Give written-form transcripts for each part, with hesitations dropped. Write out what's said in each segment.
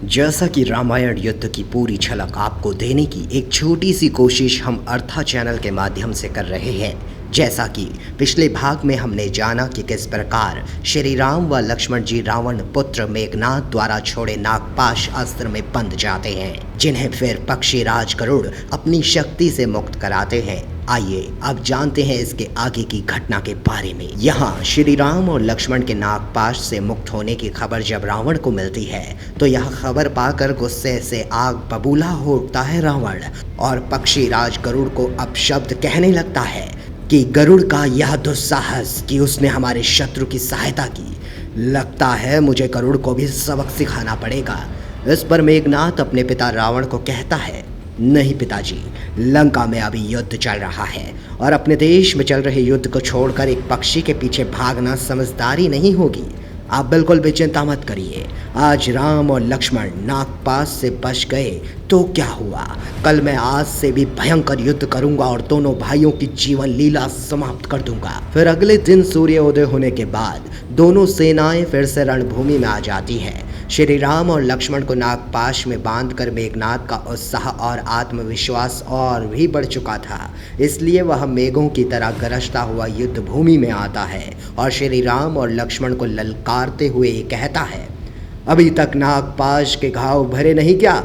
जैसा कि रामायण युद्ध की पूरी झलक आपको देने की एक छोटी सी कोशिश हम अर्था चैनल के माध्यम से कर रहे हैं। जैसा कि पिछले भाग में हमने जाना कि किस प्रकार श्री राम व लक्ष्मण जी रावण पुत्र मेघनाद द्वारा छोड़े नागपाश अस्त्र में बंध जाते हैं, जिन्हें फिर पक्षीराज गरुड़ अपनी शक्ति से मुक्त कराते हैं। आइए अब जानते हैं इसके आगे की घटना के बारे में। यहाँ श्री राम और लक्ष्मण के नागपाश से मुक्त होने की खबर जब रावण को मिलती है तो यह खबर पाकर गुस्से से आग बबूला हो उठता है रावण और पक्षीराज गरुड़ को अपशब्द कहने लगता है कि गरुड़ का यह दुस्साहस कि उसने हमारे शत्रु की सहायता की। लगता है मुझे गरुड़ को भी सबक सिखाना पड़ेगा। इस पर मेघनाद अपने पिता रावण को कहता है, नहीं पिताजी, लंका में अभी युद्ध चल रहा है और अपने देश में चल रहे युद्ध को छोड़कर एक पक्षी के पीछे भागना समझदारी नहीं होगी। आप बिल्कुल भी चिंता मत करिए। आज राम और लक्ष्मण नागपाश से बच गए तो क्या हुआ, कल मैं आज से भी भयंकर युद्ध करूंगा और दोनों भाइयों की जीवन लीला समाप्त कर दूंगा। फिर अगले दिन सूर्योदय होने के बाद दोनों सेनाएं फिर से रणभूमि में आ जाती है। श्री राम और लक्ष्मण को नागपाश में बांधकर मेघनाद का उत्साह और आत्मविश्वास और भी बढ़ चुका था, इसलिए वह मेघों की तरह गरजता हुआ युद्ध भूमि में आता है और श्री राम और लक्ष्मण को ललकारते हुए कहता है, अभी तक नागपाश के घाव भरे नहीं क्या,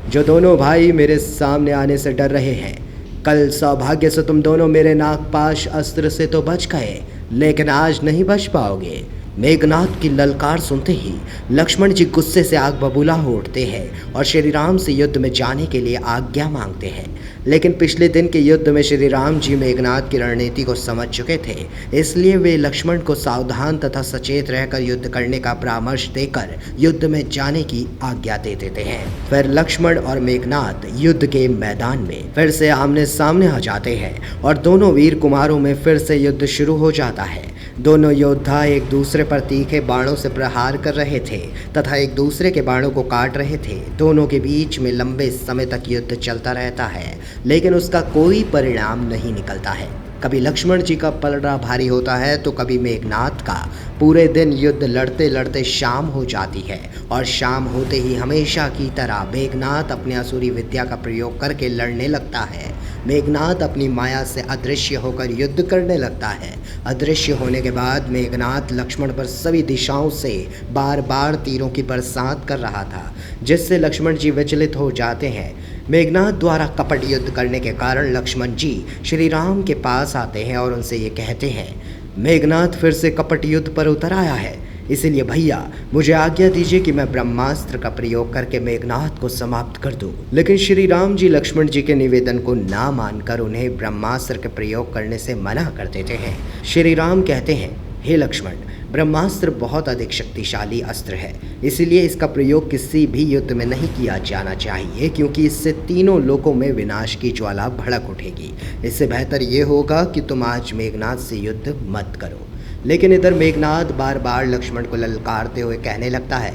जो दोनों भाई मेरे सामने आने से डर रहे हैं। कल सौभाग्य से तुम दोनों मेरे नागपाश अस्त्र से तो बच गए, लेकिन आज नहीं बच पाओगे। मेघनाद की ललकार सुनते ही लक्ष्मण जी गुस्से से आग बबूला हो उठते हैं और श्री राम से युद्ध में जाने के लिए आज्ञा मांगते हैं। लेकिन पिछले दिन के युद्ध में श्री राम जी मेघनाद की रणनीति को समझ चुके थे, इसलिए वे लक्ष्मण को सावधान तथा सचेत रहकर युद्ध करने का परामर्श देकर युद्ध में जाने की आज्ञा दे देते हैं। फिर लक्ष्मण और मेघनाद युद्ध के मैदान में फिर से आमने सामने आ जाते हैं और दोनों वीर कुमारों में फिर से युद्ध शुरू हो जाता है। दोनों योद्धा एक दूसरे पर तीखे बाणों से प्रहार कर रहे थे तथा एक दूसरे के बाणों को काट रहे थे। दोनों के बीच में लंबे समय तक युद्ध चलता रहता है, लेकिन उसका कोई परिणाम नहीं निकलता है। कभी लक्ष्मण जी का पलड़ा भारी होता है तो कभी मेघनाद का। पूरे दिन युद्ध लड़ते लड़ते शाम हो जाती है और शाम होते ही हमेशा की तरह मेघनाद अपनी असुरी विद्या का प्रयोग करके लड़ने लगता है। मेघनाद अपनी माया से अदृश्य होकर युद्ध करने लगता है। अदृश्य होने के बाद मेघनाद लक्ष्मण पर सभी दिशाओं से बार बार तीरों की बरसात कर रहा था, जिससे लक्ष्मण जी विचलित हो जाते हैं। मेघनाद द्वारा कपट युद्ध करने के कारण लक्ष्मण जी श्री राम के पास आते हैं और उनसे ये कहते हैं, मेघनाद फिर से कपट युद्ध पर उतर आया है, इसीलिए भैया मुझे आज्ञा दीजिए कि मैं ब्रह्मास्त्र का प्रयोग करके मेघनाद को समाप्त कर दूं। लेकिन श्री राम जी लक्ष्मण जी के निवेदन को ना मानकर उन्हें ब्रह्मास्त्र के प्रयोग करने से मना कर देते हैं। श्री राम कहते हैं, हे लक्ष्मण, ब्रह्मास्त्र बहुत अधिक शक्तिशाली अस्त्र है, इसीलिए इसका प्रयोग किसी भी युद्ध में नहीं किया जाना चाहिए, क्योंकि इससे तीनों लोकों में विनाश की ज्वाला भड़क उठेगी। इससे बेहतर ये होगा कि तुम आज मेघनाद से युद्ध मत करो। लेकिन इधर मेघनाद बार बार लक्ष्मण को ललकारते हुए कहने लगता है,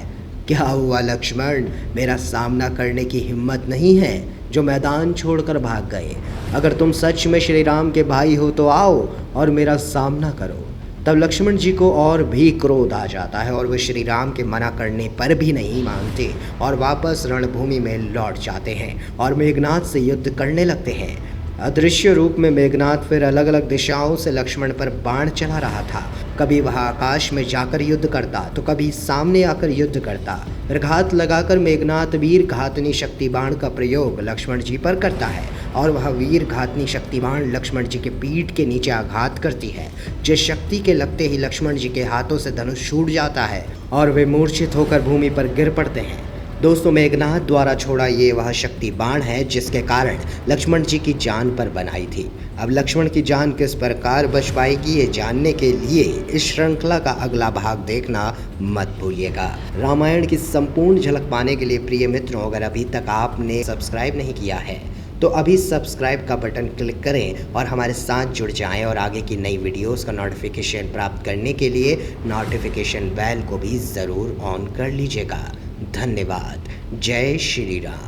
क्या हुआ लक्ष्मण, मेरा सामना करने की हिम्मत नहीं है जो मैदान छोड़कर भाग गए? अगर तुम सच में श्री राम के भाई हो तो आओ और मेरा सामना करो। तब लक्ष्मण जी को और भी क्रोध आ जाता है और वे श्री राम के मना करने पर भी नहीं मानते और वापस रणभूमि में लौट जाते हैं और मेघनाद से युद्ध करने लगते हैं। अदृश्य रूप में मेघनाद फिर अलग अलग दिशाओं से लक्ष्मण पर बाण चला रहा था। कभी वह आकाश में जाकर युद्ध करता तो कभी सामने आकर युद्ध करता। फिर घात लगाकर मेघनाद वीर घातनी शक्ति बाण का प्रयोग लक्ष्मण जी पर करता है और वह वीर घातनी शक्ति बाण लक्ष्मण जी के पीठ के नीचे आघात करती है, जिस शक्ति के लगते ही लक्ष्मण जी के हाथों से धनुष छूट जाता है और वे मूर्छित होकर भूमि पर गिर पड़ते हैं। दोस्तों, मेघनाद द्वारा छोड़ा ये वह शक्ति बाण है जिसके कारण लक्ष्मण जी की जान पर बनाई थी। अब लक्ष्मण की जान किस प्रकार बच पाएगी, ये जानने के लिए इस श्रृंखला का अगला भाग देखना मत भूलिएगा। रामायण की संपूर्ण झलक पाने के लिए प्रिय मित्रों, अगर अभी तक आपने सब्सक्राइब नहीं किया है तो अभी सब्सक्राइब का बटन क्लिक करें और हमारे साथ जुड़ जाएं और आगे की नई वीडियोस का नोटिफिकेशन प्राप्त करने के लिए नोटिफिकेशन बेल को भी ज़रूर ऑन कर लीजिएगा। धन्यवाद। जय श्री राम।